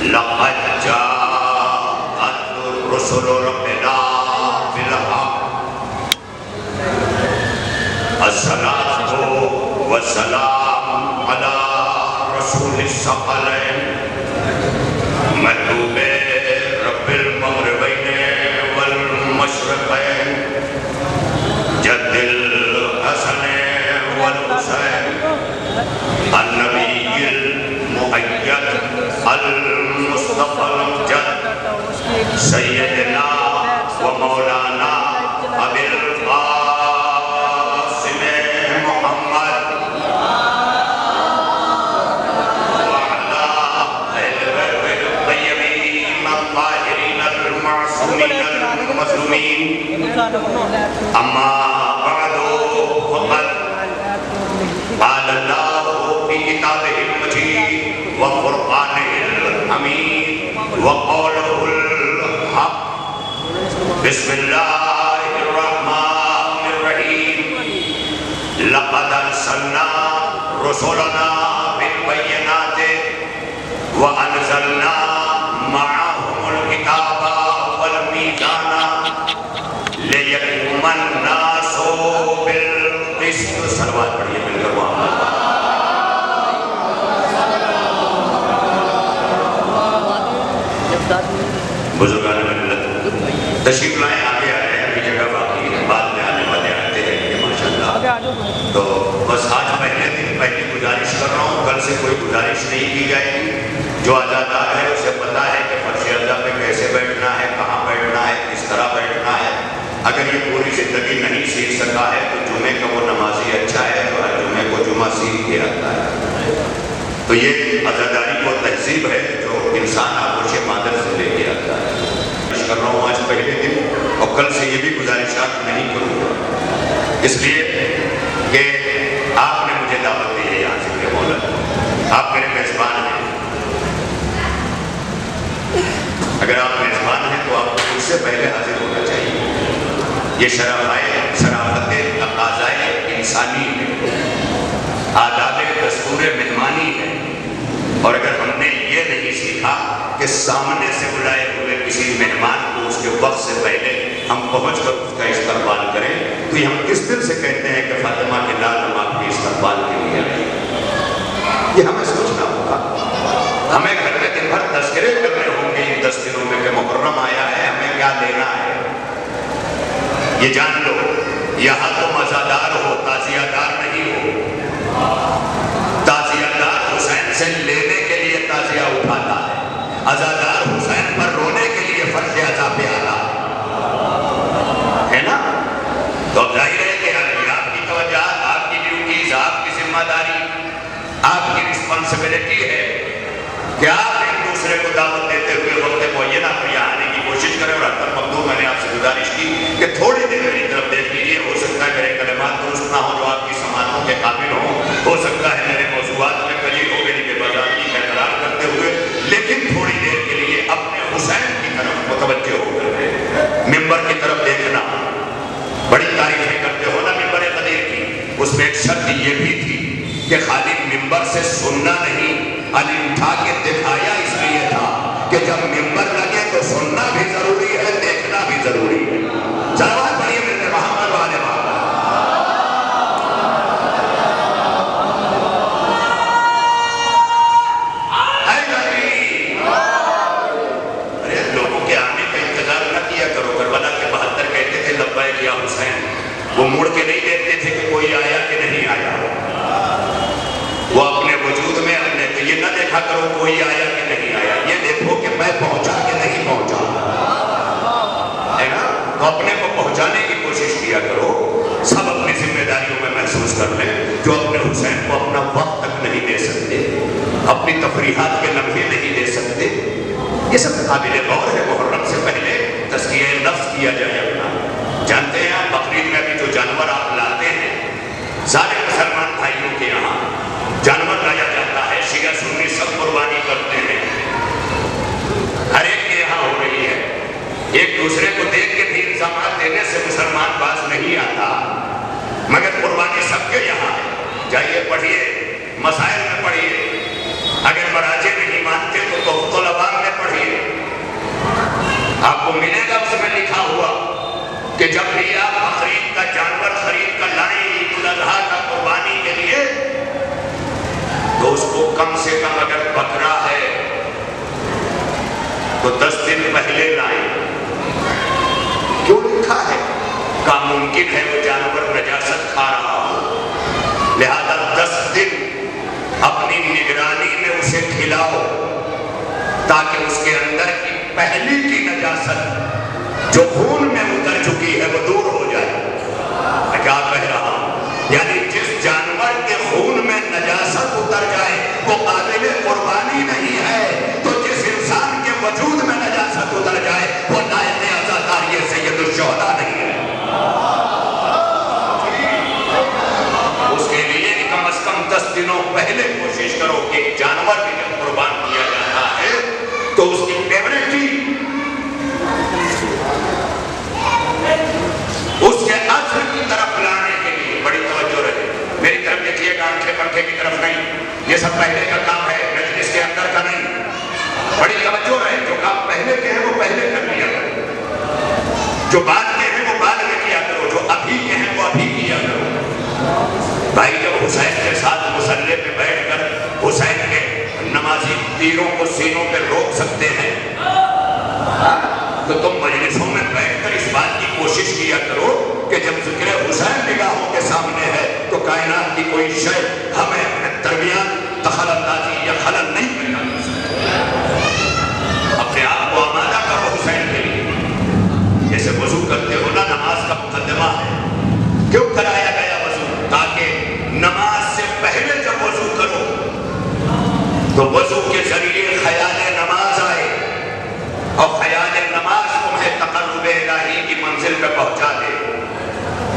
لقد جاءت رسل ربنا بالحق الصلاة والسلام على رسول الثقلين محبوب رب المغربين والمشرقين جد الحسن والحسين النبي المؤيد المصطفى الامجد سيدنا ومولانا ابي القاسم محمد وعلى البيت الطيبين الطاهرين المعصومين المظلومين اما بعد فقد قال الله في كتابه المجيد وفرقانه الحميد وقوله الحق بسم الله الرحمن الرحيم لقد ارسلنا رسلنا بالبينات وانزلنا معهم الكتاب والميزان ليقوم الناس بالقسط صلوات پڑھیے مل کر وہاں بزرگان ملت تشریف لائیں آگے آ رہے ہیں ابھی جگہ باقی ہے بعد میں آنے والے آتے ہیں یہ ماشاءاللہ تو بس آج پہلے دن پہلی گزارش کر رہا ہوں کل سے کوئی گزارش نہیں کی جائے گی جو عزادار ہے اسے پتا ہے کہ فرش اللہ پہ کیسے بیٹھنا ہے کہاں بیٹھنا ہے کس طرح بیٹھنا ہے اگر یہ پوری زندگی نہیں سیکھ سکا ہے تو جمعے کا وہ نمازی اچھا ہے تو ہر جمعے کو جمعہ سیکھ کے آتا ہے تو یہ عزاداری کو تہذیب ہے جو انسان آغوش مادر سے لے کے آتا ہے کر رہا ہوں آج پہلے دن اور کل سے یہ بھی گزارشات نہیں کروں گا اس لیے کہ آپ نے مجھے دعوت دی ہے یہاں سے میرے مولا آپ میرے میزبان ہیں اگر آپ میزبان ہیں تو آپ کو مجھ سے پہلے حاضر ہونا چاہیے یہ شرافت تقاضائے انسانی ہے آداب دستور مہمانی ہے اور اگر ہم نے یہ نہیں سیکھا کہ سامنے سے بلائے ہوئے کسی مہمان کو اس کے وقت سے پہلے ہم پہنچ کر اس کا استقبال کریں تو یہ ہم کس دل سے کہتے ہیں کہ فاطمہ کے لال ہم آپ کے استقبال کے لیے آئے یہ ہمیں سوچنا ہوگا ہمیں گھر میں دن بھر تذکرے کرنے ہوں گے ان 10 دنوں میں کہ محرم آیا ہے ہمیں کیا لینا ہے یہ جان لو یہاں تو مزادار ہو تعزیہ دار نہیں ہو تعزیہ دار حسین سے لینے کے لیے تعزیہ اٹھاتا ہے عزادار حسین پر رونے کے لیے فرش عزا پہ آتا ہے نا تو اب ظاہر ہے کہ آپ کی توجہ آپ کی ڈیوٹیز آپ کی ذمہ داری آپ کی رسپانسبلٹی ہے کہ آپ ایک دوسرے کو دعوت دیتے ہوئے وقت معینہ پر یہاں آنے کی کوشش کریں اور اکثر مقدور میں نے آپ سے گزارش کی کہ تھوڑی دیر میری طرف دیکھ لیجیے ہو سکتا ہے میرے کلمات درست نہ ہو جو آپ کی سماعتوں کے قابل ہو سکتا ہے میرے موضوعات میں کلی ہو میری بے بازاری کا اعتراف کرتے ہوئے لیکن تھوڑی دیر کے لیے اپنے حسین کی طرف متوجہ ہو کر ممبر کی طرف دیکھنا بڑی تعریفیں کرتے ہو نا ممبر قدیر کی اس میں ایک شرط یہ بھی تھی کہ خالی ممبر سے سننا نہیں علی اٹھا کے دکھایا اس لیے تھا کہ جب ممبر لگے تو سننا بھی ضروری ہے دیکھنا بھی ضروری ہے صلوات پڑھیے میرے محمد والے بابا ارے لوگوں کے آنے کا انتظار نہ کیا کرو کربلا کے 72 کہتے تھے لبیک یا حسین وہ مڑ کے نہیں دیکھتے تھے کہ کوئی آیا کہ نہیں آیا وہ اپنے وجود میں اپنے یہ نہ دیکھا کرو کوئی آیا کہ نہیں آیا یہ دیکھو کہ میں پہنچا کہ نہیں پہنچا ہے نا تو اپنے کو پہنچانے کی کوشش کیا کرو سب اپنی ذمہ داریوں میں محسوس کر لیں جو اپنے حسین کو اپنا وقت تک نہیں دے سکتے اپنی تفریحات کے لمحے نہیں دے سکتے یہ سب قابل غور ہے محرم سے پہلے تزکیہ نفس کیا جائے اپنا جانتے ہیں آپ بقرعید میں بھی جو جانور آپ لاتے ہیں سارے مسلمان بھائیوں کے یہاں جانور لایا جاتا ہے شیعہ سنی سب قربانی کرتے ہیں ہر ایک کے یہاں ہو رہی ہے ایک دوسرے کو دیکھ کے بھی الزامات دینے سے مسلمان باز نہیں آتا مگر قربانی سب کے یہاں ہے جائیے پڑھیے مسائل میں پڑھیے اگر مراجع نہیں مانتے تو تحفۃ العوام میں تو 10 دن پہلے لائیں. کیوں لکھا ہے؟ کا ممکن ہے وہ جانور نجاست کھا رہا ہو، لہذا 10 دن اپنی نگرانی میں اسے کھلاؤ تاکہ اس کے اندر کی پہلی کی نجاست جو خون میں اتر چکی ہے وہ دور ہو جائے. میں کیا کہہ رہا ہوں؟ یعنی جس جانور کے خون میں نجاست اتر جائے وہ قابل قربانی نہیں ہے، تو جس انسان کے وجود میں نجاست اتر جائے وہ لائق عزادار یہ سید الشہداء نہیں ہے. اس کے لیے کم از کم 10 دنوں پہلے کوشش کرو کہ جانور بھی جب قربان کیا جاتا ہے تو اس کی پیورٹی، اس کے اثر کی طرف لانے کے لیے بڑی توجہ رہے. میری طرف دیکھیے گا، آنکھیں پنکھے کی طرف نہیں، یہ سب پہلے کا کام ہے، مجلس کے اندر کا نہیں. بڑی توجہ رہے، جو کام پہلے کے ہیں وہ پہلے کر لیا کرو، جو بعد کے ہیں وہ بعد میں کیا کرو، جو ابھی کے ہیں وہ ابھی کیا کرو. بھائی جب حسین کے ساتھ مصلی پہ بیٹھ کر حسین کے نمازی تیروں کو سینوں پہ روک سکتے ہیں تو تم مجلسوں میں بیٹھ کر اس بات کی کوشش کیا کرو کہ جب ذکر حسین نگاہوں کے سامنے ہے تو کائنات کی کوئی شے ہمیں اپنے درمیان دخل اندازی یا خلل نہیں پیدا کر سکتی. اپنے آپ کو آمادہ کرو حسین کے لیے. جیسے وضو کرتے ہو نا، نماز کا مقدمہ ہے. کیوں کرایا گیا وضو؟ تاکہ نماز سے پہلے جب وضو کرو تو وضو کے ذریعے خیال نماز آئے اور خیال نماز تمہیں تقرب الہی کی منزل پہ پہنچا دے.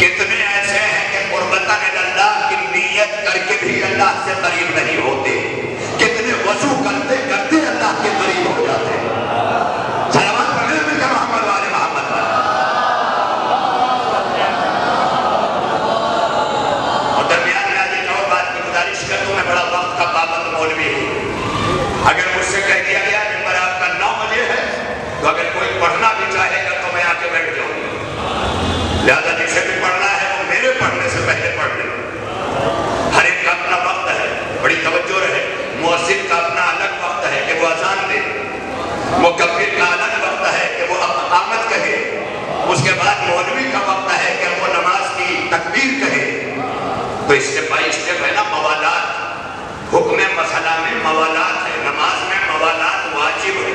کتنے ایسے ہیں کہ قربتاً اللہ کی نیت کر کے بھی اللہ سے قریب نہیں ہوتے، کتنے وضو کرتے کرتے اللہ کے قریب ہو جاتے. صلوات پڑھنے میں کہ محمد والے محمد والے. اور درمیان میں آج ایک اور بات کی گزارش کر دوں، میں بڑا وقت کا پابند مولوی ہوں. اگر مجھ سے کہہ دیا گیا ممبر آپ کا 9 بجے ہے تو اگر کوئی پڑھنا بھی چاہے گا تو میں آ کے بیٹھ جاؤں گا. لہذا جسے بھی پڑھنا ہے وہ میرے پڑھنے سے پہلے پڑھ لے. ہر ایک کا اپنا وقت ہے، بڑی توجہ رہے. مؤذن کا اپنا الگ وقت ہے کہ وہ اذان دے، مکبر کا الگ وقت ہے کہ وہ اقامت کہے، اس کے بعد مولوی کا وقت ہے کہ وہ نماز کی تکبیر کہے. تو اسٹیپ بائی اسٹیپ ہے نا موالات. حکم مسئلہ میں موالات ہے، نماز میں موالات واجب ہے.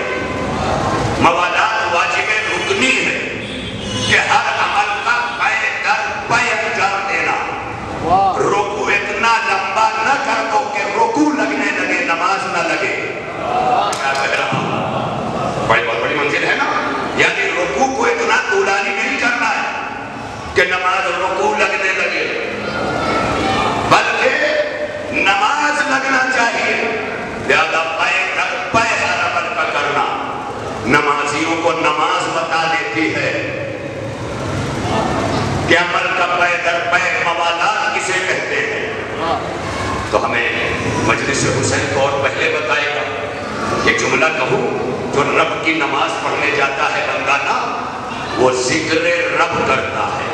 موالات واجب رکنی ہے کہ ہر عمل کا پے در پے انجام دینا. رکوع اتنا لمبا نہ کر دو کہ رکوع لگنے لگے نماز نہ لگے. کیا کہہ رہا ہوں؟ بہت بڑی منزل ہے نا. یعنی رکوع کو اتنا طولانی نہیں کرنا ہے کہ نماز رکوع لگنے لگے، بلکہ نماز لگنا چاہیے. لہذا پے در پے ہر عمل کا کرنا. نمازیوں کو نماز بتا دیتی ہے کہ عمل کا پے در پے موالات کسے کہتے ہیں. تو ہمیں مجلس حسین کو اور پہلے بتائے گا. ایک جملہ کہوں، جو رب کی نماز پڑھنے جاتا ہے بندہ نا، وہ ذکر رب کرتا ہے.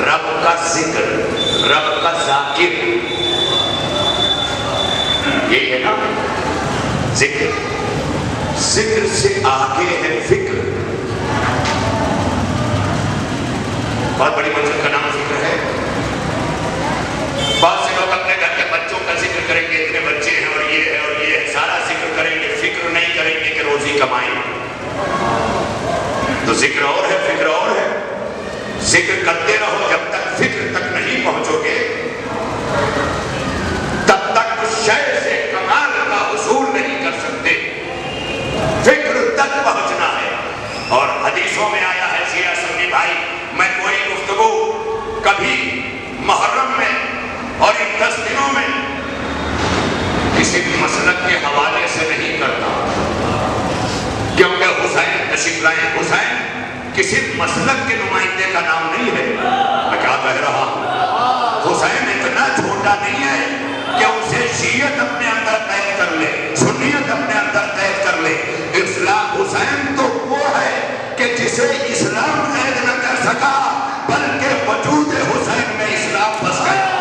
رب کا ذکر، رب کا ذاکر، یہ ہے نا ذکر. ذکر سے آگے ہے فکر. بہت بڑی منزل کا نام ذکر ہے. بہت سے لوگ اپنے گھر کے بچوں کا ذکر کریں گے، اتنے بچے ہیں اور یہ ہے اور یہ ہے، سارا ذکر کریں گے، فکر نہیں کریں گے کہ روزی کمائیں. تو ذکر اور ہے، فکر اور ہے. ذکر کرتے رہو جب تک فکر تک نہیں پہنچو گے تب تک اس شے سے کمال کا حصول نہیں کر سکتے. فکر تک پہنچنا ہے. اور حدیثوں میں آیا ہے شیعہ سنی بھائی، میں کوئی گفتگو کبھی محرم میں اور ان 10 دنوں میں کسی مسلک کے حوالے سے نہیں کرتا، کیونکہ حسین تشریف لائے. حسین کسی مسلک کے نمائندے کا نام نہیں ہے. میں کیا کہہ رہا ہوں؟ حسین اتنا چھوٹا نہیں ہے کہ اسے شیعت اپنے اندر قید کر لے، سنیت اپنے اندر قید کر لے. اسلام حسین تو وہ ہے کہ جسے اسلام قید نہ کر سکا بلکہ وجود حسین میں اسلام پھنس گیا.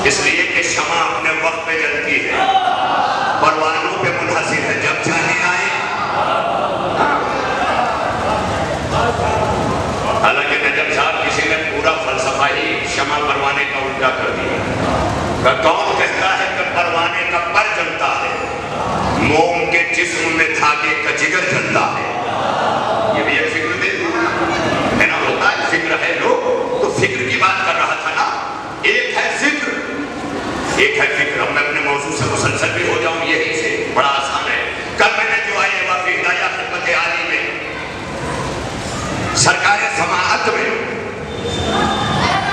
اس لیے کہ شمع اپنے وقت پہ جلتی ہے، پروانوں پہ منحصر ہے، جب چاہے آئے۔ حالانکہ نجم صاحب کسی نے پورا فلسفہ ہی شمع پروانے کا الٹا کر دیا۔ کون کہتا ہے کہ پروانے کا پر جلتا ہے، موم کے جسم میں دھاگے کا جگر جلتا ہے۔ یہ بھی ایک فکر دے ہے نا، ہوتا ہے فکر ہے لوگ تو فکر کی بات کر رہا تھا نا۔ ایک ہے ذکر، ایک ہے فکر۔ اب میں اپنے موضوع سے مسلسل بھی ہو جاؤں، یہی سے بڑا آسان ہے۔ کل میں نے جو آئے وافی ہدایہ خدمت عالی میں سرکار سماعت میں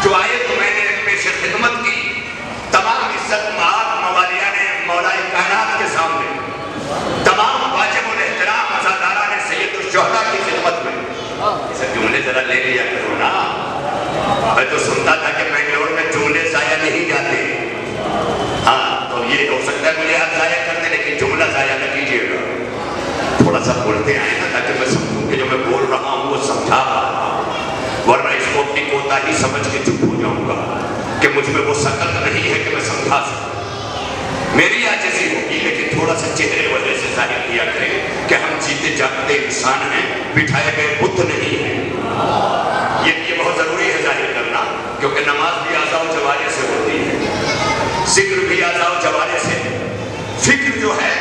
جو آئے تو میں نے پیش خدمت کی تمام عزت معاب موالیہ نے مولا کائنات کے سامنے، تمام واجب الاحترام عزادارہ نے سید الشہداء کی خدمت میں۔ اسے جملے ذرا لے لیا کرو نا، میں تو سنتا تھا کہ بنگلور میں جملے ضائع نہیں جاتے۔ ہاں تو یہ ہو سکتا ہے مجھے آپ ضائع کر دیں، لیکن جملہ ضائع نہ کیجیے گا، تھوڑا سا بولتے آئے نا تاکہ میں سمجھوں کہ جو میں بول رہا ہوں وہ سمجھا پا رہا ہوں، ورنہ اس کو اپنی کوتاہی سمجھ کے چپ ہو جاؤں گا کہ مجھ میں وہ سکت نہیں ہے کہ میں سمجھا سکوں۔ میری عاجزی ہوگی، لیکن تھوڑا سا چہرے وجہ سے ظاہر کیا کریں کہ ہم جیتے جاگتے انسان ہیں، بٹھائے گئے بت نہیں ہیں۔ یہ بہت ضروری ہے ظاہر کرنا، کیونکہ نماز بھی اعضاء و جوارح سے ہوتی ہے، ذکر بھی اعضاء و جوارح سے۔ فکر جو ہے،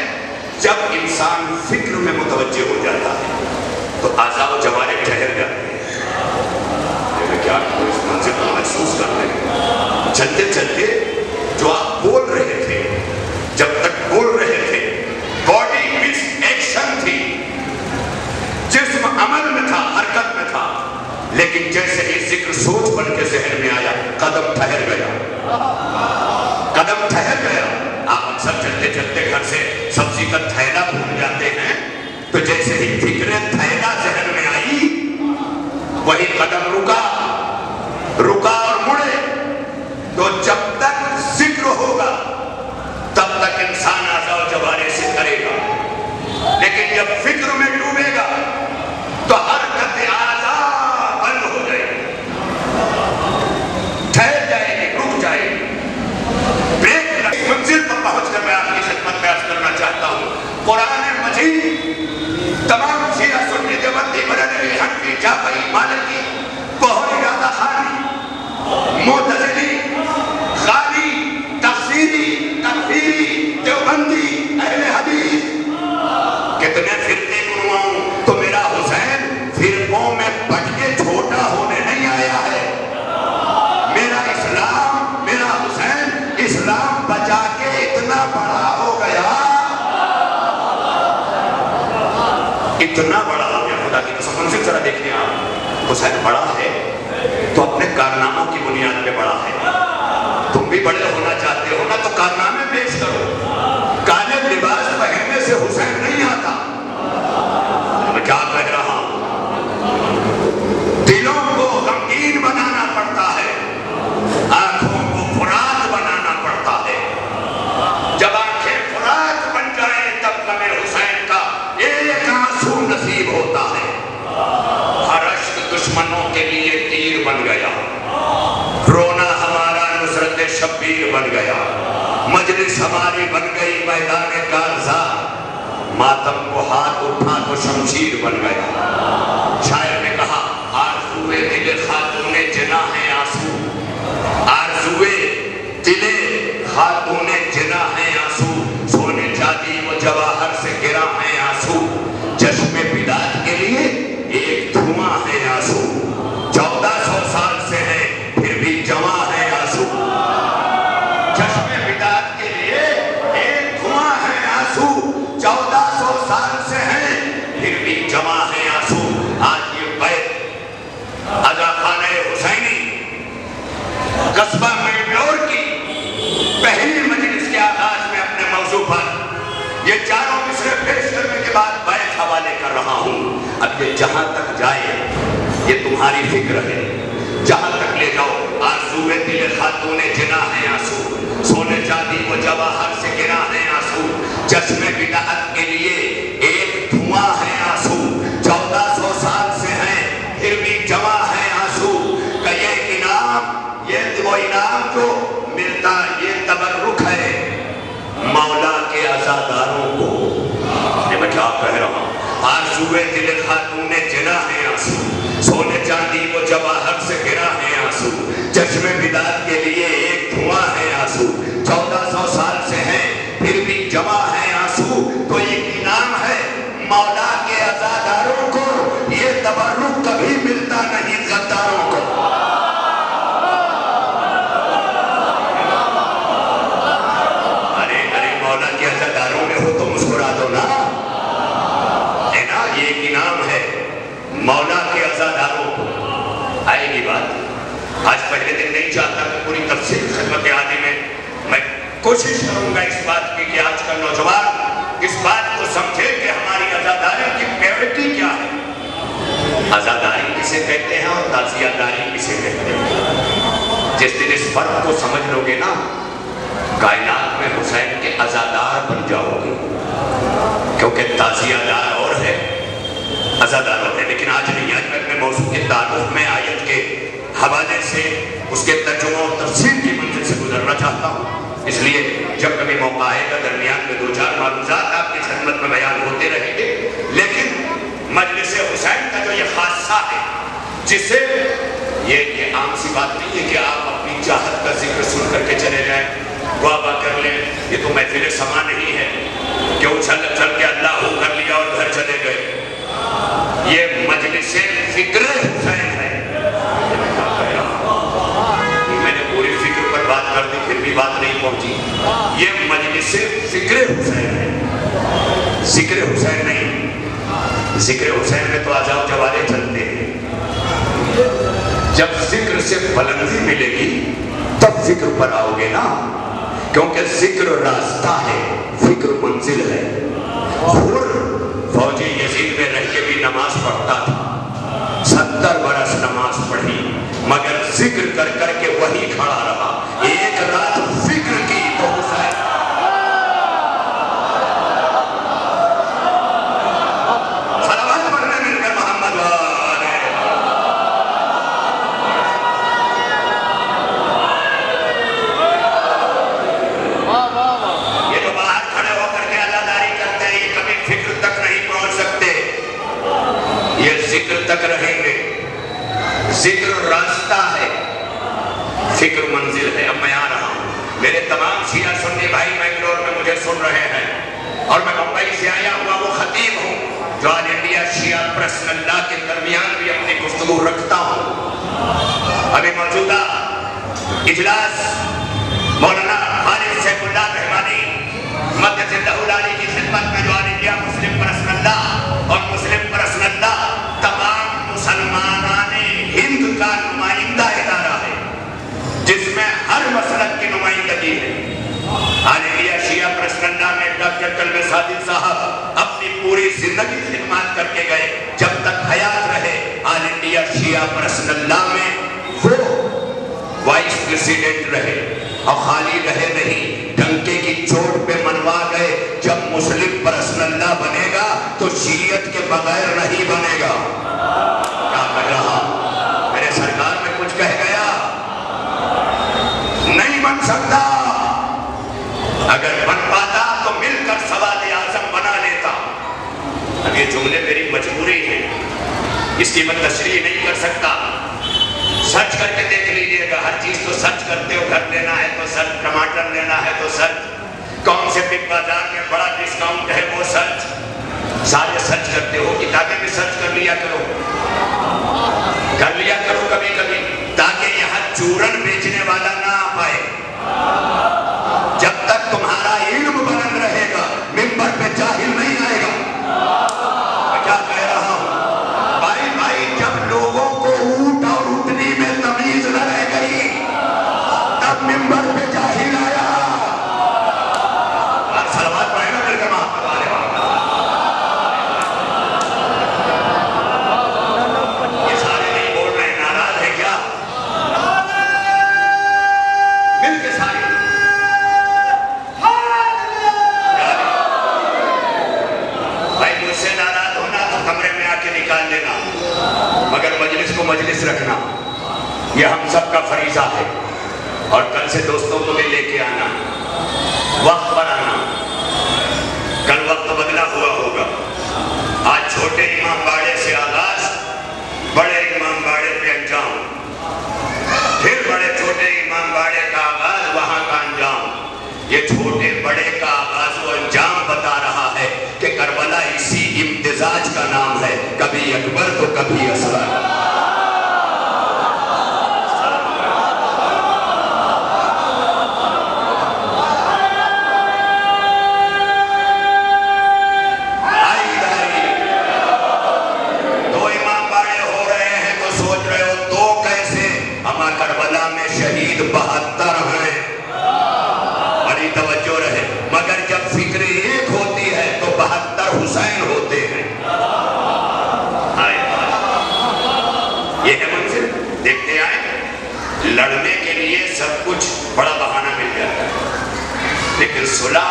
جب انسان فکر میں متوجہ ہو جاتا ہے تو اعضاء و جوارح ٹھہر جاتے ہیں۔ کیا آپ اس منظر کو محسوس کر رہے ہیں؟ چلتے چلتے جو آپ بول رہے تھے، جب تک بول رہے تھے باڈی مس ایکشن تھی، جسم عمل میں تھا، حرکت میں تھا، لیکن جیسے ہی ذکر سوچ بن کے ذہن میں آیا، قدم ٹھہر گیا، قدم ٹھہر گیا۔ آپ اکثر چلتے چلتے گھر سے سبزی کا تھیلا بھول جاتے ہیں، تو جیسے ہی فکر تھیلا ذہن میں آئی، وہی قدم رکا اور مڑے۔ تو جب تک ذکر ہوگا تب تک انسان اعضاء و جوارح سے کرے گا، لیکن جب فکر میں ڈوبے گا تو حرکت اعضاء بند ہو جائے گی، ٹھہر جائے گی، رک جائے گی، بریک لگے۔ منزل پر پہنچ کر میں آپ کی خدمت میں عرض کرنا چاہتا ہوں، قرآن مجید تمام شیعہ سنی دیوبندی بریلوی حنفی جعفری مالکی بہت زیادہ خانی معتزلی غالی تفسیری تکفیری دیوبندی اہل حدیث کتنے فرقے بنواؤں تو میرا حسین فرقوں میں بٹ کے چھوٹا ہونے نہیں آیا ہے۔ میرا اسلام، میرا حسین اسلام بچا کے اتنا بڑا ہو گیا، اتنا بڑا ہو گیا۔ خدا کی قسم سے ذرا دیکھیں آپ، حسین بڑا ہے تو اپنے کارناموں کی بنیاد پہ بڑا ہے۔ تم بھی بڑے ہونا چاہتے ہو نا تو کارنامے پیش کرو۔ کالے لباس پہننے سے حسین نہیں آتا۔ میں کیا کہہ رہا ہوں، دلوں کو غمگین بنانا پڑتا ہے، آنکھوں کو فرات بنانا پڑتا ہے۔ جب آنکھیں فرات بن جائیں تب غم حسین کا ایک آنسو نصیب ہوتا ہے۔ ہر اشک دشمنوں کے لیے تیر بن گیا، رونا ہمارا نصرت شبیر بن گیا، مجلس ہماری بن گئی میدان کارزار، ماتم کو ہاتھ اٹھا تو شمشیر بن گیا۔ شاعر نے کہا آرزوئے دل خاتون جناح آنسو، آرزوئے دل خاتون جناح آنسو، سونے چاندی و جواہر سے گرا ہے آنسو، چشم بدعت کے لیے ایک دھواں ہے آنسو، 1400 سال سے ہے پھر بھی جواں ہے آنسو، چشم بدعت کے لیے ایک دھواں ہے آنسو، 1400 سال سے ہے پھر بھی جواں ہے آنسو۔ آج یہ بیت عزا خانہ حسینی قصبہ منگلور کی پہلی مجلس کے آغاز میں اپنے موضوع پر یہ چاروں مصرے پیش کرنے کے بعد بیت حوالے کر رہا ہوں۔ اب یہ جہاں تک جائے یہ تمہاری فکر ہے، جہاں تک لے جاؤ۔ آرزوئے دل خاتون جناح آنسو، سونے چاندی و جواہر سے گرا ہے آنسو، چشم بدعت کے لیے ایک دھواں ہے آنسو، 1400 سال سے ہے پھر بھی جواں ہے آنسو۔ کہ یہ انعام، یہ وہ انعام جو ملتا یہ تبرک ہے مولا کے عزاداروں کو. یہ میں کیا کہہ رہا ہوں؟ آرزوئے دل خاتون جنا ہے آنسو, سونے چاندی وہ جواہر سے گرا ہے آنسو, چشم بیداد کے لیے ایک دھواں ہے آنسو, 1400 سال سے ہیں پھر بھی جمع ہے آنسو. تو ایک انعام ہے مولا کے عزاداروں کو, یہ تبرک کبھی ملتا نہیں غداروں کو. ارے مولا کے عزاداروں میں ہو تو مسکرا دو نا, ہے نا, یہ ایک انعام ہے مولا کے عزاداروں کو. آئے گی بات. آج پہلے دن نہیں چاہتا کہ پوری تفصیل خدمت عالی میں کوشش کروں گا اس بات کی کہ آج کا نوجوان اس بات کو سمجھے کہ ہماری عزاداری کی پیورٹی کیا ہے. عزاداری کسے کہتے ہیں اور تعزیہ داری کسے کہتے ہیں؟ جس دن اس فرق کو سمجھ لو گے نا, کائنات میں حسین کے عزادار بن جاؤ گے. کیونکہ تعزیہ دار اور ہے, عزادار ہوتے ہیں. لیکن آج نہیں, آج میں اپنے موضوع کے تعلق میں آیت کے حوالے سے اس کے ترجمہ اور تفسیر کی منزل سے گزرنا چاہتا ہوں. اس لیے جب کبھی موقع آئے گا درمیان میں 2-4 معلومات آپ کی خدمت میں بیان ہوتے رہیں گے. لیکن مجلس حسین کا جو یہ خاصہ ہے, جسے یہ عام سی بات نہیں ہے کہ آپ اپنی چاہت کا ذکر سن کر کے چلے جائیں, دعا کر لیں. یہ تو محفل سما نہیں ہے کہ اچھل چل کے اللہ ہو کر لیا اور گھر چلے گئے. یہ مجلس فکر حسین ہے. میں نے پوری فکر پر بات کر دی پھر بھی بات نہیں پہنچی. یہ مجلس فکر حسین ہے, ذکر حسین نہیں. ذکر حسین میں تو آزاؤ جوارے چلتے ہیں. جب ذکر سے بلندی ملے گی تب فکر پر آؤ گے نا, کیونکہ ذکر راستہ ہے, فکر منزل ہے. فوجی یزید میں رہ کے بھی نماز پڑھتا تھا, 70 برس نماز پڑھی, مگر ذکر کر کر کے وہی کھڑا رہا. ایک رات فکر کی تو حسین. صلوات پڑھنے مل کر محمد والے. یہ جو باہر کھڑے ہو کر کے عزاداری کرتے ہیں, یہ کبھی فکر تک نہیں پہنچ سکتے. یہ ذکر تک رہیں گے. ذکر راستہ ہے, فکر منزل ہے. اب میں آ رہا ہوں. میرے تمام شیعہ سنی بھائی بنگلور میں مجھے سن رہے ہیں, اور میں ممبئی سے آیا ہوا وہ خطیب ہوں جو آل انڈیا شیعہ پرسن اللہ کے درمیان بھی اپنی گفتگو رکھتا ہوں. ابھی موجودہ اجلاس مولانا خالد سیف اللہ رحمانی مدد اللہ علی کی خدمت میں جو آل انڈیا مسلم پرسن اللہ اور مسلم پرسن اللہ تمام مسلمانان ہند کا نمائندہ ادارہ ہے, جس میں ہر مسلک کی نمائندگی ہے. آل انڈیا شیعہ پرسن اللہ میں ڈاکٹر کلب صادق صاحب اپنی پوری زندگی خدمات کر کے گئے. جب تک حیات رہے آل انڈیا شیعہ پرسن اللہ میں وہ وائس پریسیڈنٹ رہے, اور خالی رہے نہیں, ڈنکے کی چوٹ پہ منوا گئے. جب مسلم پرسن اللہ بنے گا تو شیعت کے بغیر نہیں بنے گا. کیا کر رہا, میرے سرکار میں کچھ کہہ گیا نہیں بن سکتا. اگر بن پاتا تو مل کر سواد اعظم بنا لیتا. اب یہ جملے میری مجبوری ہے, اس کی میں تشریح نہیں کر سکتا. سرچ کر کے دیکھ لیجئے گا, ہر چیز تو سرچ کرتے ہو. گھر لینا ہے تو سرچ, ٹماٹر لینا ہے تو سرچ, کون سے بگ بازار میں بڑا ڈسکاؤنٹ ہے وہ سرچ, سارے سرچ کرتے ہو. کتابیں بھی سرچ کر لیا کرو کبھی کبھی, تاکہ یہاں چورن بیچنے والا نہ آ پائے. جب تک تمہارا علم بلند رہے گا منبر پہ جاہل نہیں آئے گا. میں کیا کہہ رہا ہوں بھائی, جب لوگوں کو اونٹ اور اونٹنی میں تمیز نہ رہ گئی تب منبر پہ جاہل آیا. آپ صلوات پڑھیں گے مل کر محمد والے. یہ سارے نہیں بول رہے, ناراض ہے کیا؟ مل کے سارے بھائی, مجھ سے ناراض ہونا تو کمرے میں آ کے نکال دینا, مگر مجلس کو مجلس رکھنا یہ ہم سب کا فریضہ ہے. اور کل سے دوستوں کو بھی لے کے آنا، وقت پر آنا، کل وقت بدلا ہوا ہوگا۔ آج چھوٹے امام باڑے سے آغاز، بڑے امام باڑے پہ انجام، پھر بڑے چھوٹے امام باڑے کا آغاز، وہاں کا انجام۔ یہ چھوٹے بڑے کا آغاز و انجام بتا رہا ہے کہ کربلا اسی امتزاج کا نام ہے، کبھی اکبر تو کبھی اصغر۔ کربلا میں شہید 72 ہیں، بڑی توجہ رہے، مگر جب فکر ایک ہوتی ہے تو 72 حسین ہوتے ہیں۔ یہ ہے منظر، دیکھتے آئیں، لڑنے کے لیے سب کچھ بڑا بہانہ مل جاتا ہے، لیکن صلح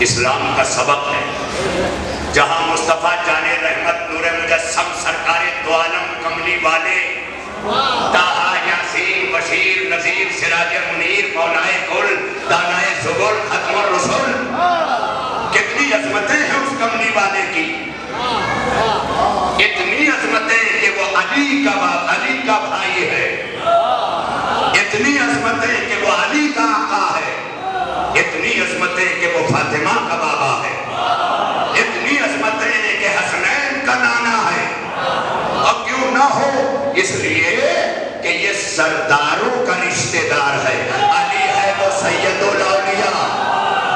اسلام کا سبق ہے۔ جہاں مصطفیٰ جان رحمت نور مجسم سرکار دو عالم کملی والے طٰہٰ یاسین بشیر نذیر سراج منیر مولائے کل دانائے سبل ختم الرسل، کتنی عظمتیں ہیں اس کملی والے کی، اتنی عظمتیں کہ وہ علی کا بھائی ہے، اتنی عظمتیں کہ وہ علی کا آقا ہے، اتنی عظمتیں کہ وہ فاطمہ کا بابا ہے، اتنی عظمتیں کہ حسنین کا نانا ہے۔ اور کیوں نہ ہو؟ اس لیے کہ یہ سرداروں کا رشتہ دار ہے۔ علی ہے وہ سید الاولیاء،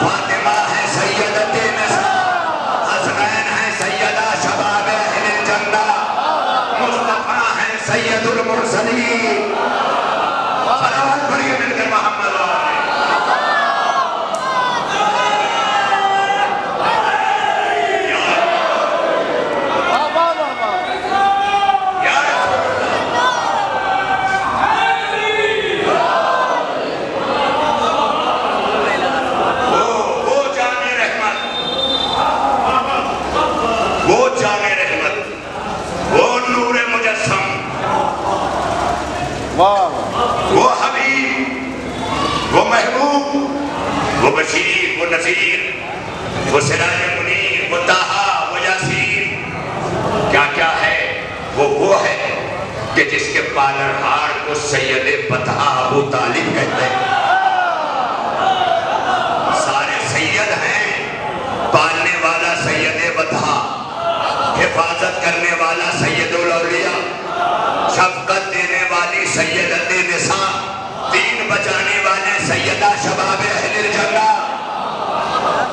فاطمہ ہے سیدت نساء، حسنین ہے سیدہ شباب اہل الجنہ، مصطفیٰ ہے سید المرسلین۔ صلوات پڑھیے مل کر محمد وہ حبیب، وہ محبوب، وہ بشیر، وہ نذیر، وہ سراج منیر، وہ طٰہٰ، وہ یاسین، کیا کیا ہے؟ وہ ہے کہ جس کے پالنہار کو سید بطحہ ابو طالب کہتے ہیں۔ سارے سید ہیں، پالنے والا سید بطحہ، حفاظت کرنے والا سید الاولیاء، شفقت دینے والی سیدت نساء، دین بچانے والے سیدہ شباب اہل الجنہ۔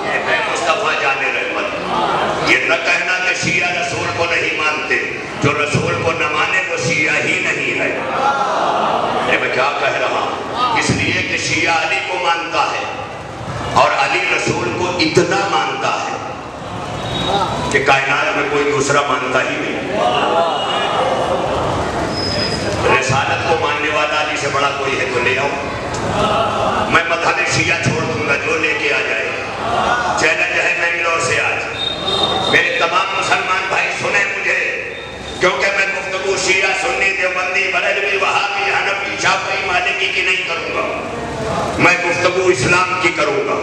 یہ ہے مصطفیٰ جان رحمت۔ یہ نہ کہنا کہ شیعہ رسول کو نہیں مانتے، جو رسول کو نہ مانے وہ شیعہ ہی نہیں ہے۔ میں کیا کہہ رہا ہوں؟ اس لیے کہ شیعہ علی کو مانتا ہے اور علی رسول کو اتنا مانتا ہے کہ کائنات میں کوئی دوسرا مانتا ہی نہیں۔ رسالت کو ماننے والا علی سے بڑا کوئی ہے تو لے آؤ، میں مذہب شیعہ چھوڑ دوں گا، جو لے کے آ جائے۔ چیلنج ہے بنگلور سے آج، میرے تمام مسلمان بھائی سنیں مجھے، کیونکہ میں گفتگو شیعہ سنی دیوبندی بریلوی وہابی حنفی شافعی مالکی کی نہیں کروں گا، میں گفتگو اسلام کی کروں گا،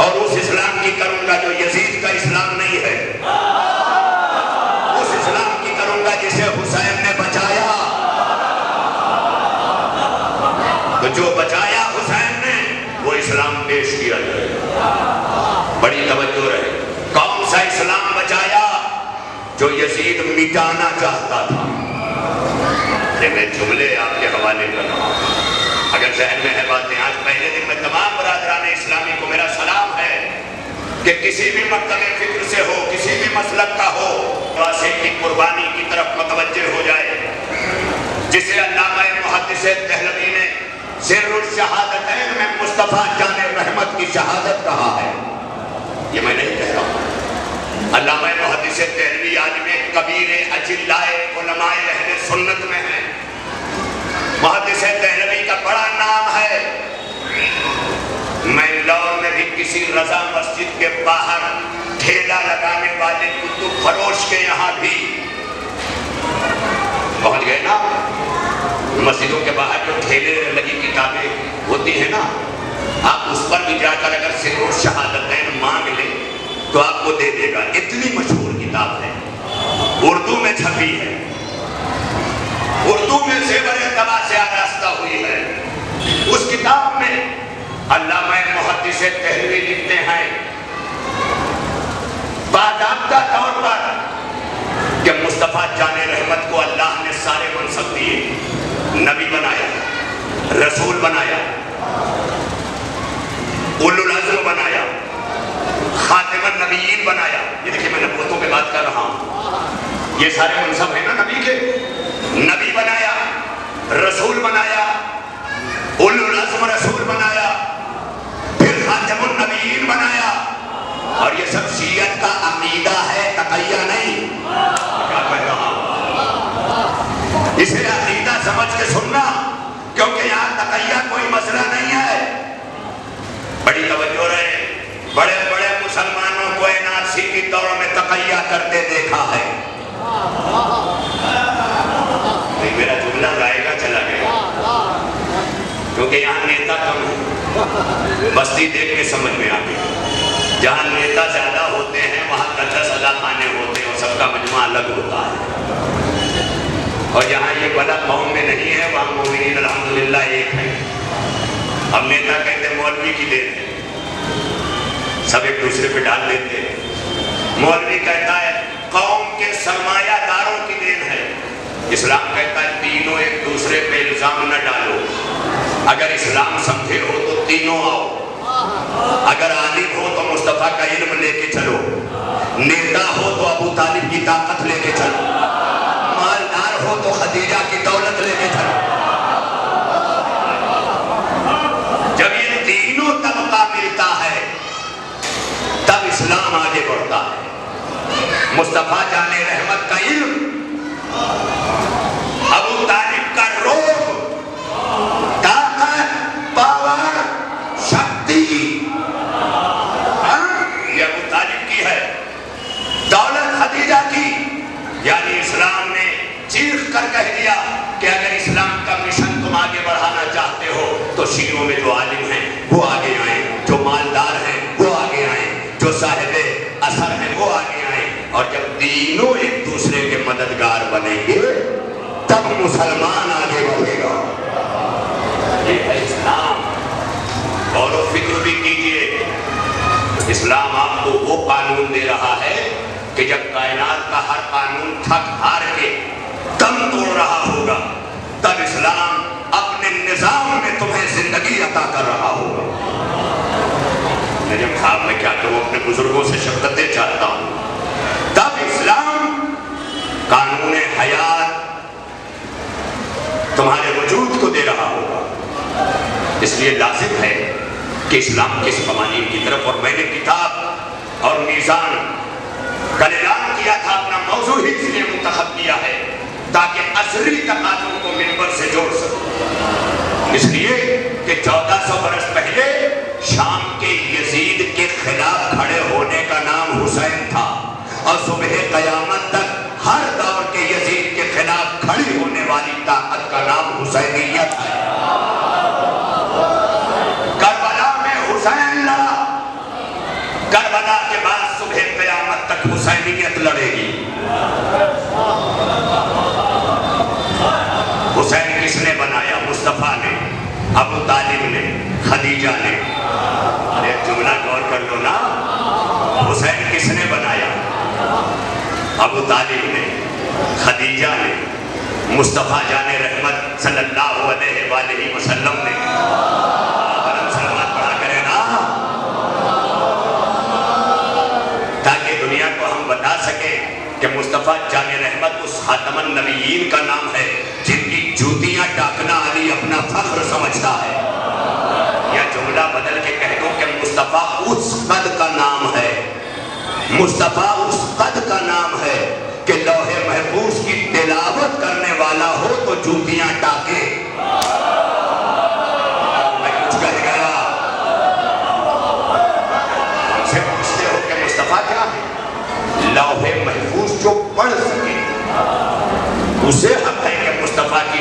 اور اس اسلام کی کروں گا جو یزید کا اسلام نہیں ہے، اس اسلام کی کروں گا جسے حسین نے بچایا۔ تو جو بچایا حسین نے وہ اسلام پیش کیا جائے، بڑی توجہ رہے۔ کون سا اسلام بچایا؟ جو یزید مٹانا چاہتا تھا۔ میں جملے آپ کے حوالے کر رہا ہوں، اگر ذہن میں ہے باتیں۔ آج پہلے دن میں تمام برادران اسلامی کو میرا سلام ہے کہ کسی بھی مکتب فکر سے ہو، کسی بھی مسلک کا ہو، واسطے کی قربانی کی طرف متوجہ ہو جائے، جسے علامہ محدث دہلوی نے سر الشہادتین میں مصطفیٰ جان رحمت کی شہادت کہا ہے۔ یہ میں نہیں کہہ رہا ہوں، علامہ محدث دہلوی عالم کبیر اجلاء علماء اہل سنت میں ہیں۔ محدث دہلوی کا بڑا نام ہے۔ میں لاہور میں بھی کسی رضا مسجد کے باہر ٹھیلا لگانے والے کتب فروش کے یہاں بھی پہنچ گئے نا، مسجدوں کے باہر جو ٹھیلے لگی کتابیں ہوتی ہیں نا، آپ اس پر بھی جا کر اگر سر شہادتین مانگ لیں تو آپ کو دے دے گا، اتنی مشہور کتاب ہے، اردو میں چھپی ہے، اردو میں زیور طبع سے آراستہ ہوئی ہے۔ اس کتاب میں علامہ محدث دہلوی لکھتے ہیں باضابطہ طور پر کہ مصطفیٰ جان رحمت کو اللہ نے سارے منصب دیے، نبی بنایا، رسول بنایا، اولو العزم بنایا، خاتم النبیین بنایا۔ یہ دیکھیں میں نبوتوں پہ بات کر رہا ہوں، یہ سارے منصب ہیں نا نبی کے، نبی بنایا، رسول بنایا، اولو العزم رسول بنایا، پھر خاتم النبیین بنایا، اور یہ سب شیعت کا عقیدہ ہے، تقیہ نہیں۔ کیا کہہ رہا ہوں، اسے عقیدہ سمجھ کے سننا، کیونکہ یہاں تقیہ کوئی مسئلہ نہیں ہے۔ بڑی توجہ رہے، بڑے بڑے مسلمانوں کو NRC کی دوڑ میں تقیہ کرتے دیکھا ہے۔ میرا جملہ گائے گا چلا گیا، کیونکہ یہاں نیتا کم ہے، بستی دیکھ کے سمجھ میں آ گئی۔ جہاں نیتا زیادہ ہوتے ہیں وہاں 10,000 خانے ہوتے ہیں اور سب کا مجمع الگ ہوتا ہے، اور جہاں یہ بلا قوم میں نہیں ہے وہاں مومنین الحمدللہ ایک ہے۔ اب نیتا کہتے ہیں مولوی کی دین ہے، سب ایک دوسرے پہ ڈال دیتے ہیں۔ مولوی کہتا ہے قوم کے سرمایہ داروں کی دین ہے، اسلام کہتا ہے تینوں ایک دوسرے پہ الزام نہ ڈالو، اگر اسلام سمجھے ہو تو تینوں آؤ، اگر عالم ہو تو مصطفیٰ کا علم لے کے چلو، نیتا ہو تو ابو طالب کی طاقت لے کے چلو، مالدار ہو تو خدیجہ کی دولت لے کے چلو۔ جب یہ تینوں طبقہ ملتا ہے تب اسلام آگے بڑھتا ہے۔ مصطفیٰ جان رحمت کا علم، ابو طالب کا روب، طاقت، پاور، شکتی، یہ ابو طالب کی ہے، دولت خدیجہ کی۔ یعنی اسلام نے چیخ کر کہہ دیا کہ اگر اسلام کا مشن تم آگے بڑھانا چاہتے ہو تو شیعوں میں جو عالم ہیں وہ آگے آئیں، جو مالدار ہیں وہ آگے آئیں، جو صاحب اثر ہیں وہ آگے آئیں، اور جب تینوں ایک دوسرے کے مددگار بنیں گے تب مسلمان آگے بڑھے گا۔ یہ ہے اسلام۔ غور و فکر بھی کیجئے، اسلام آپ کو وہ قانون دے رہا ہے کہ جب کائنات کا ہر قانون تھک ہار کے دم توڑ رہا ہوگا تب اسلام اپنے نظام میں تمہیں زندگی عطا کر رہا ہوگا۔ نجم صاحب میں کیا کہ وہ اپنے بزرگوں سے شفقتیں چاہتا ہوں، تب اسلام قانون حیات تمہارے وجود کو دے رہا ہوگا۔ اس لیے لازم ہے کہ اسلام کے اس قوانین کی طرف، اور میں نے کتاب اور میزان کل اعلان کیا تھا، اپنا موضوع ہی اس لیے منتخب کیا ہے تاکہ عصری تقاضوں کو منبر سے جوڑ سکوں۔ اس لیے کہ 1400 برس پہلے شام کے یزید کے خلاف کھڑے ہونے کا نام حسین تھا، اور صبح قیامت تک ہر دور کے یزید کے خلاف کھڑی ہونے والی طاقت کا نام حسینیت ہے۔ کربلا میں حسین لڑا، کربلا کے بعد صبح قیامت تک حسینیت لڑے گی۔ حسین کس نے بنایا؟ مصطفیٰ نے، ابو طالب نے، خدیجہ نے۔ ارے جملہ غور کر لو نا، حسین کس نے بنایا؟ ابو طالب نے، خدیجہ نے، مصطفیٰ جان رحمت صلی اللہ علیہ وآلہ وسلم نے۔ سلامت پڑھا کرے نا، تاکہ دنیا کو ہم بتا سکیں کہ مصطفیٰ جان رحمت اس خاتم النبیین کا نام ہے جن کی جوتیاں ٹاکنا علی اپنا فخر سمجھتا ہے۔ یا جملہ بدل کے کہہ دو کہ مصطفیٰ اس قد کا نام ہے، مصطفیٰ اس قد کا نام ہے کہ لوح محفوظ کی تلاوت کرنے والا ہو تو جوتیاں ٹاکے۔ میں کچھ کہہ گیا، ہم سے پوچھتے ہو کہ مصطفیٰ کیا ہے؟ لوح محفوظ جو پڑھ سکے اسے حق ہے کہ مصطفیٰ کی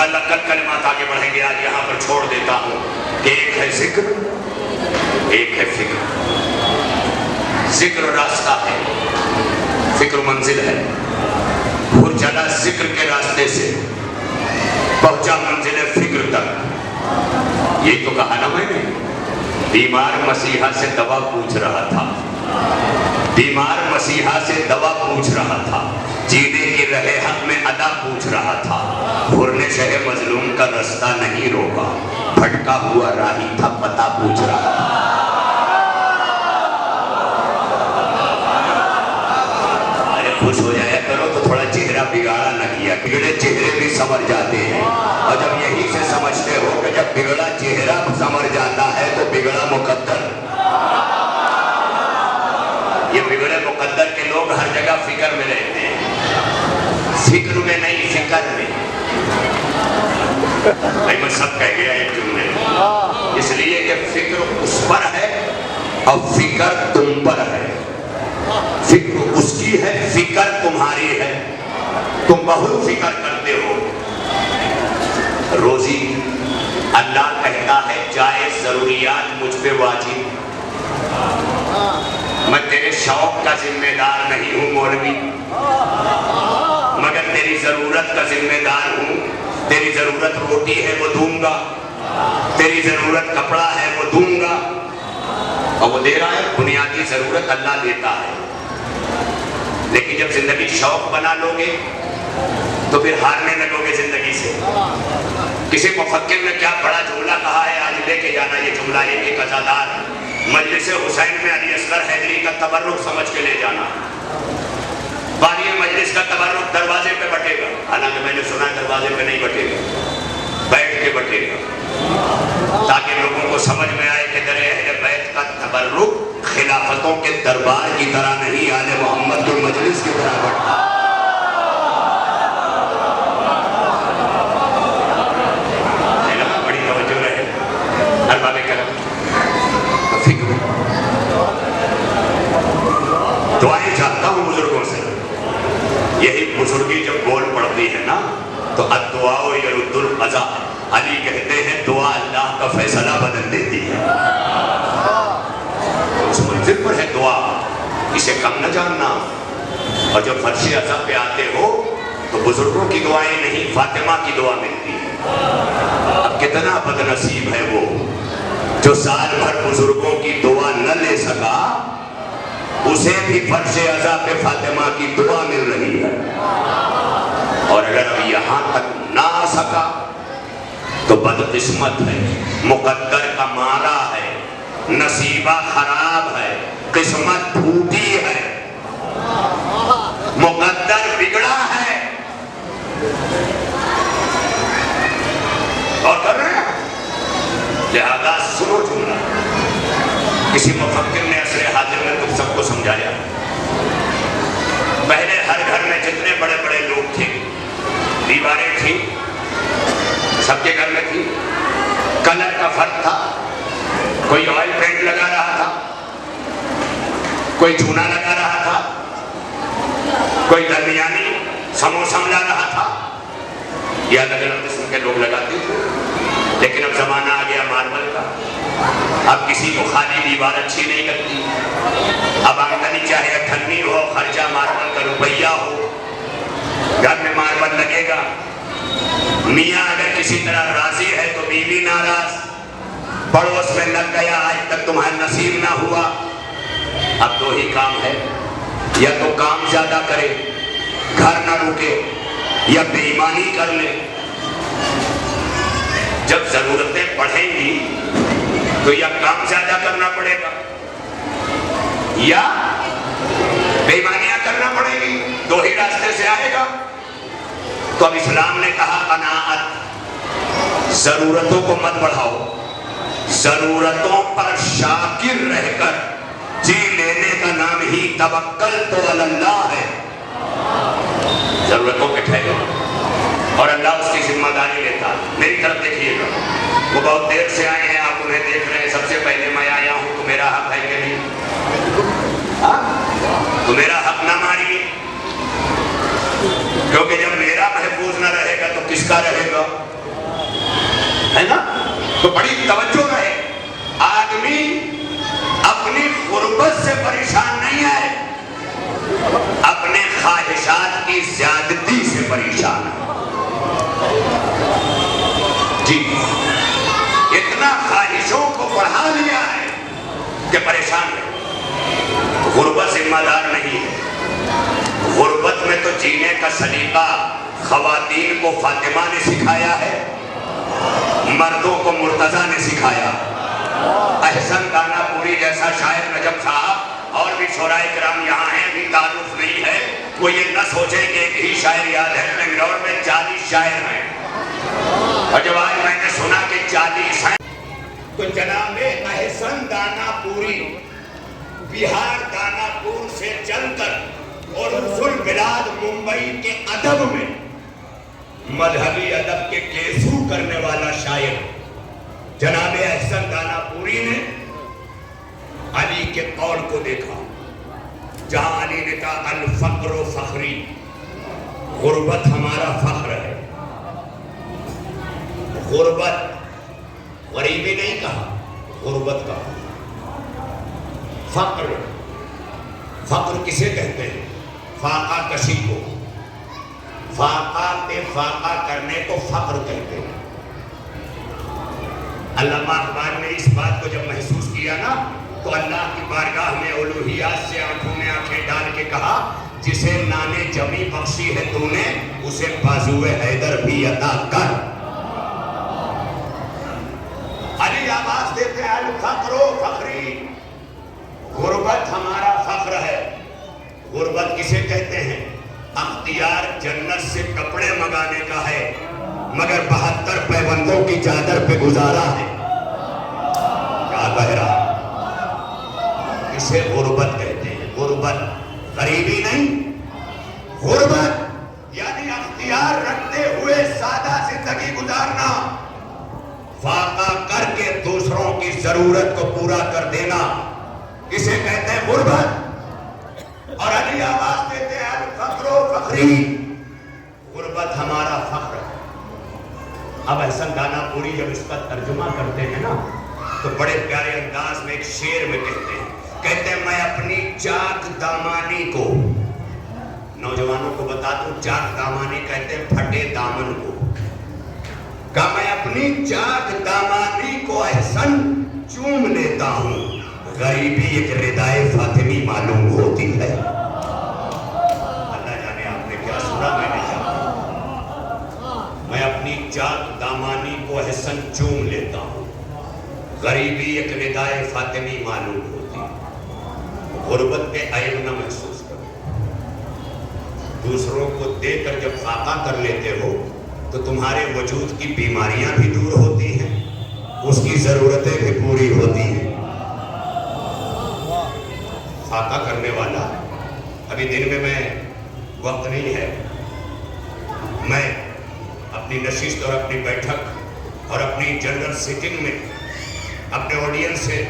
انشاءاللہ کل کلمات آگے بڑھیں گے. آج یہاں پر چھوڑ دیتا ہوں کہ ایک ہے ذکر، ایک ہے فکر. ذکر راستہ ہے، فکر منزل ہے. وہ چلا ذکر کے راستے سے، پہنچا منزل فکر تک. یہی تو کہا نا میں نے، بیمار مسیحا سے دوا پوچھ رہا تھا، بیمار مسیحا سے دوا پوچھ رہا تھا، جینے کی رہے حق میں ادا پوچھ رہا تھا. بھرنے شہ مظلوم کا رستہ نہیں روکا، بھٹکا ہوا راہی تھا پتہ پوچھ رہا تھا. ارے خوش ہو جایا کرو تو تھوڑا چہرہ بگاڑا نہ کیا. بگڑے چہرے بھی سمجھ جاتے ہیں، اور جب یہی سے سمجھتے ہو کہ جب بگڑا چہرہ سمجھ جاتا ہے تو بگڑا مقدر. یہ بگڑے مقدر کے لوگ ہر جگہ فکر میں رہتے ہیں، فکر میں نہیں فکر میں. بھائی میں سب کہہ گیا ایک جملے، اس لیے کہ فکر اس پر ہے اور فکر تم پر ہے. فکر اس کی ہے، فکر تمہاری ہے. تم بہت فکر کرتے ہو. روزی اللہ کہتا ہے جائز ضروریات مجھ پہ واجب. میں تیرے شوق کا ذمہ دار نہیں ہوں مولوی، مگر تیری ضرورت کا ذمہ دار ہوں. تیری ضرورت روٹی ہے وہ دوں گا، تیری ضرورت کپڑا ہے وہ دوں گا. اور وہ دے رہا ہے، بنیادی ضرورت اللہ دیتا ہے. لیکن جب زندگی شوق بنا لو گے تو پھر ہارنے لگو گے زندگی سے. کسی مفکر نے کیا بڑا جملہ کہا ہے، آج لے کے جانا یہ جملہ ایک ازادار. مجلس حسین میں علی اصغر حیدری کا تبرک سمجھ کے لے جانا. بانی مجلس کا تبرک دروازے پہ بٹے گا، حالانکہ میں نے سنا دروازے پہ نہیں بٹے گا، بیٹھ کے بٹے گا، تاکہ لوگوں کو سمجھ میں آئے کہ در اہل بیت کا تبرک خلافتوں کے دربار کی طرح نہیں، آل محمد کے مجلس کی طرح بٹتا. بڑی توجہ رہے ہر باب کرم. فکر دعائیں چاہتا ہوں بزرگوں سے. یہی بزرگی جب بول پڑتی ہے نا تو الدعاء یرد القضاء. علی کہتے ہیں دعا اللہ کا فیصلہ بدل دیتی ہے. اس منزل پر ہے دعا، اسے کم نہ جاننا. اور جب فرش عزا پہ آتے ہو تو بزرگوں کی دعائیں نہیں، فاطمہ کی دعا ملتی ہے. اب کتنا بد نصیب ہے وہ جو سال بھر بزرگوں کی دعا نہ لے سکا، اسے بھی فرش عزا پہ فاطمہ کی دعا مل رہی ہے. اور اگر اب یہاں تک نہ آ سکا تو بدقسمت ہے، مقدر کا مارا ہے، نصیبہ خراب ہے، قسمت پھوٹی ہے، مقدر بگڑا ہے. اور کر رہے ہیں لہذا سنو جملہ. کسی مفکر نے عصر حاضر میں تم سب کو سمجھایا. پہلے ہر گھر میں جتنے بڑے بڑے لوگ تھے، دیواریں تھیں، سب کے گھر میں تھی. کلر کا فرق تھا، کوئی آئل پینٹ لگا رہا تھا، کوئی چونا لگا رہا تھا، کوئی درمیانی سموسم لا رہا تھا. یہ الگ الگ قسم کے لوگ لگاتے تھے. لیکن اب زمانہ آ گیا ماربل کا. اب کسی کو خالی دیوار اچھی نہیں لگتی. اب آمدنی چاہے اٹھنی ہو، خرچہ ماربل کا روپیہ ہو، گھر میں ماربل لگے گا. میاں اگر کسی طرح راضی ہے تو بیوی ناراض. پڑوس میں لگ گیا، آج تک تمہارا نصیب نہ ہوا. اب دو ہی کام ہے، یا تو کام زیادہ کرے، گھر نہ رکے، یا بے ایمانی کر لے. جب ضرورتیں بڑھیں گی تو یا کام زیادہ کرنا پڑے گا یا بے ایمانیاں کرنا پڑے گی. دو ہی راستے سے آئے گا. تو اب اسلام نے کہا قناعت، ضرورتوں کو مت بڑھاؤ، ضرورتوں پر شاکر رہ کر جی لینے کا نام ہی توکل تو اللہ ہے. ضرورتوں پہ ٹھہرو اور اللہ اس کی ذمہ داری لیتا. میری طرف دیکھیے گا، وہ بہت دیر سے آئے ہیں، آپ انہیں دیکھ رہے ہیں. سب سے پہلے میں آیا ہوں تو میرا حق ہے کہ نہیں؟ تو میرا حق نہ ماریے، کیونکہ جب میرا محفوظ نہ رہے گا تو کس کا رہے گا؟ ہے نا؟ تو بڑی توجہ رہے، آدمی اپنی غربت سے پریشان نہیں ہے، اپنے خواہشات کی زیادتی سے پریشان ہے۔ جی اتنا خواہشوں کو بڑھا لیا ہے کہ پریشان ہے۔ غربت ذمہ دار نہیں ہے، غربت میں تو جینے کا سلیقہ خواتین کو فاطمہ نے سکھایا ہے، مردوں کو مرتضیٰ نے سکھایا۔ احسن دانا پوری جیسا شاعر نجم صاحب اور بھی شعراء کرام یہاں ہیں، بھی تعارف نہیں ہے، وہ یہ نہ سوچیں کہ ایک ہی شاعر یاد ہے، بنگلور میں 40 شاعر ہیں، اور جب آج میں نے سنا کہ 40 ہیں تو جناب احسن دانا پوری بہار دانا پور سے چل کر اور فل بلاد ممبئی کے ادب میں مذہبی ادب کے کیسو کرنے والا شاعر جناب احسن دانا پوری نے علی کے قول کو دیکھا، جہاں علی نے کہا الفقر و فخری، غربت ہمارا فخر ہے۔ غربت غریبی نہیں کہا، غربت کہا۔ فقر، فقر کسے کہتے ہیں؟ فاقہ کشی کو، فاقہ پہ فاقہ کرنے کو فقر کہتے ہیں۔ علامہ اقبال نے اس بات کو جب محسوس کیا نا تو اللہ کی بارگاہ میں الوہیات سے آنکھوں میں آنکھیں ڈال کے کہا جسے نانے جمی بخشی ہے تو نے اسے بازوئے حیدر بھی عطا کر۔ علی آواز دیتے ہیں الفقر و فخری، غربت ہمارا فخر ہے۔ غربت کسے کہتے ہیں؟ اختیار جنت سے کپڑے منگانے کا ہے مگر 72 پیوندوں کی چادر پہ گزارا ہے۔ کیا کہہ رہا؟ اسے غربت کہتے ہیں۔ غربت غریبی نہیں، غربت یعنی اختیار رکھتے ہوئے سادہ زندگی گزارنا، فاقہ کر کے دوسروں کی ضرورت کو پورا کر دینا، اسے کہتے ہیں غربت۔ اور علی آواز دیتے ہیں الفقر و فخری، غربت ہمارا فخر ہے۔ اب احسن دانا پوری جب اس کا ترجمہ کرتے ہیں نا تو بڑے پیارے انداز میں ایک شعر میں کہتے ہیں میں اپنی چاک دامانی کو، نوجوانوں کو بتا دوں چاک دامانی کہتے ہیں پھٹے دامن کو، کہ میں اپنی چاک دامانی کو احسن چوم لیتا ہوں، غریبی ایک ردائے فاطمی معلوم ہوتی ہے۔ اللہ جانے آپ نے کیا سنا، میں نے جانا۔ میں اپنی چاک دامانی کو احسن چوم لیتا ہوں، غریبی ایک ردائے فاطمی معلوم ہوتی ہے۔ غربت پہ عیب نہ محسوس کرو، دوسروں کو دے کر جب فاقہ کر لیتے ہو تو تمہارے وجود کی بیماریاں بھی دور ہوتی ہیں، اس کی ضرورتیں بھی پوری ہوتی ہیں۔ فاقہ کرنے والا، ابھی دن میں وقت نہیں ہے، میں اپنی نشست اور اپنی بیٹھک اور اپنی جنرل سیٹنگ میں اپنے آڈینس سے،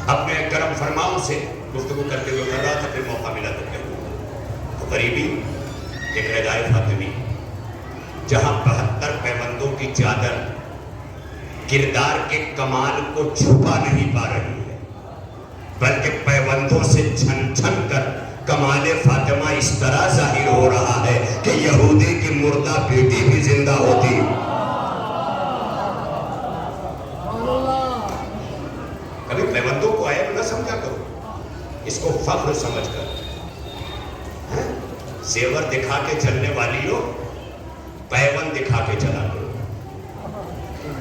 اپنے کرم فرماؤں سے گفتگو کرتے ہوئے کر رہا تھا، پھر موقع ملا تو کہوں تو غریبی ایک ردائے فاطمی، جہاں 72 پیوندوں کی چادر کردار کے کمال کو چھپا نہیں پا رہی ہے، بلکہ پیوندوں سے چھن چھن کر کمال فاطمہ اس طرح ظاہر ہو رہا ہے کہ یہودی کی مردہ بیٹی بھی زندہ ہوتی۔ کبھی پیوندوں کو عیب نہ سمجھا کرو، اس کو فخر سمجھ کر، زیور دکھا کے چلنے والی ہو، پیوند دکھا کے چلا کرو،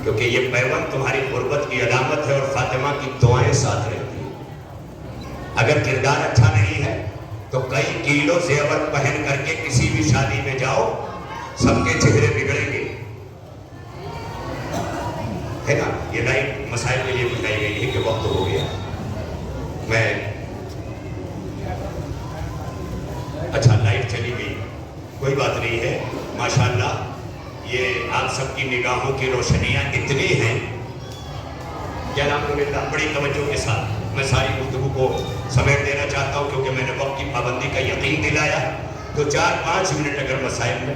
کیونکہ یہ پیوند تمہاری غربت کی علامت ہے اور فاطمہ کی دعائیں ساتھ رہتی ہیں۔ اگر کردار اچھا نہیں ہے تو کئی کیلو زیور پہن کر کے کسی بھی شادی میں جاؤ، سب کے چہرے بگڑیں گے، ہے نا؟ یہ لائٹ مسائل کے لیے بتائی گئی ہے کہ وقت ہو گیا، میں اچھا لائٹ چلی گئی، کوئی بات نہیں ہے، ماشاءاللہ یہ آپ سب کی نگاہوں کی روشنیاں اتنی ہیں کہ الحمدللہ بڑی توجہ کے ساتھ میں ساری گفتگو کو سمیٹ دینا چاہتا ہوں، کیونکہ میں نے وقت کی پابندی کا یقین دلایا، تو 4-5 منٹ اگر مسائل میں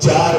4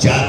4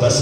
10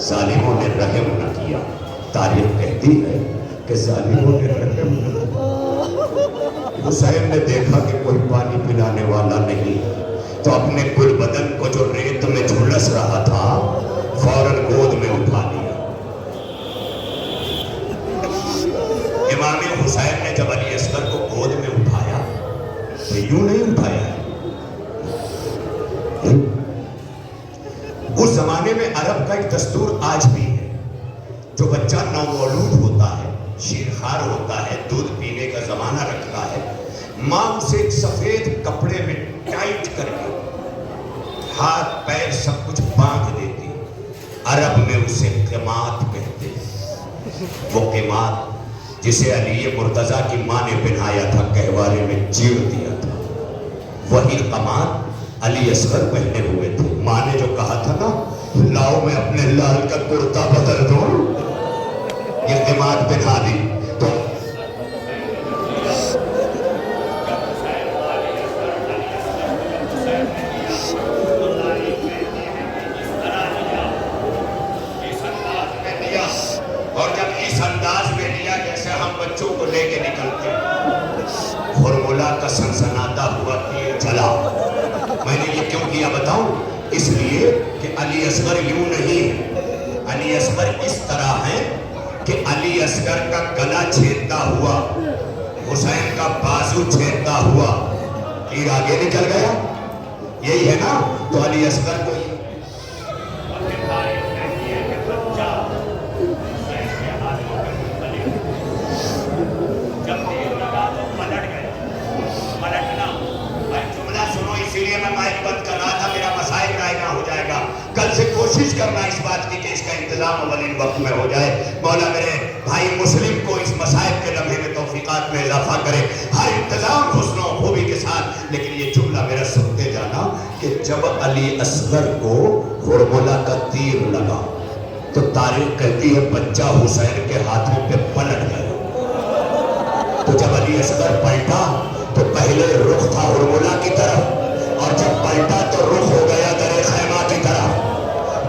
ظالموں نے رحم نہ کیا. تاریخ کہتی ہے کہ ظالموں نے رحم نہ کیا. حسین نے دیکھا کہ کوئی پانی پلانے والا نہیں تو اپنے گل بدن کو جو ریت میں جھلس رہا تھا فوراً گود میں اٹھا لیا. امام حسین نے جب علی اصغر کو گود میں اٹھایا تو یوں نہیں اٹھایا ہے. اس زمانے میں عرب کا ایک دستور آج بھی ہے. جو بچہ نومولود ہوتا ہے، شیرخوار ہوتا ہے، دودھ پینے کا زمانہ رکھتا ہے، ماں اسے ایک سفید کپڑے میں ٹائٹ کر کے ہاتھ پیر سب کچھ باندھ دیتی. عرب میں اسے قمات کہتے ہیں. وہ قمات جسے علی مرتضیٰ کی ماں نے پہنایا تھا، گہوارے میں چیڑ دیا تھا، وہی قمات علی اصغر پہنے ہوئے تھے. ماں نے جو کہا تھا نا، لاؤ میں اپنے لال کا کرتا بدل دوں، یہ قمات پہنا دی. تو اور جب اس انداز میں لیا جیسے ہم بچوں کو لے کے نکلتے ہیں، ہرملا کا سنسناتا ہوا تیر چلا. میں نے یہ کیوں کیا بتاؤں؟ اس لیے کہ علی اصغر یوں نہیں ہے. علی اصغر اس طرح ہے کہ علی اصغر کا گلا چھیدتا ہوا، حسین کا بازو چھیدتا ہوا، تیر آگے نکل گیا. یہی ہے نا. تو علی اصغر کو کل سے کوشش کرنا اس بات کی کہ اس کا انتظام اولین وقت میں ہو جائے. مولا میرے بھائی مسلم کو اس مصائب کے لمحے میں توفیقات میں اضافہ کرے. ہر انتظام حسن و خوبی کے ساتھ. لیکن یہ جملہ میرا سنتے جانا کہ جب علی اصغر کو ہرملا کا تیر لگا تو تاریخ کہتی ہے بچہ حسین کے ہاتھوں پہ پلٹ گیا. تو جب علی اصغر پلٹا تو پہلے رخ تھا ہرملا کی طرف، اور جب پلٹا تو رخ ہو گیا در خیمہ کی طرف.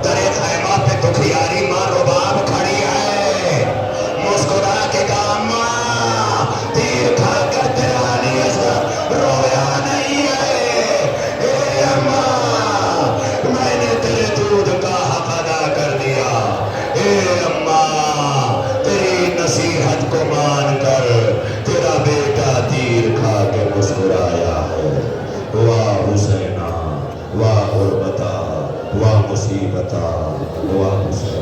در خیمہ پہ دکھیاری ماں رباب کھڑی ہے، مسکرا کے کہا ماں تیر کھا کر تیرا علی اصغر رویا نہیں ہے. اے اماں میں نے تیرے دودھ کا حق ادا کر دیا. اے اماں تیری نصیحت کو مان کر تیرا بیٹا تیر کھا کے مسکرایا ہے. واہ حسینہ، واہ غربتہ، واہ مصیبتہ، واہ حسین.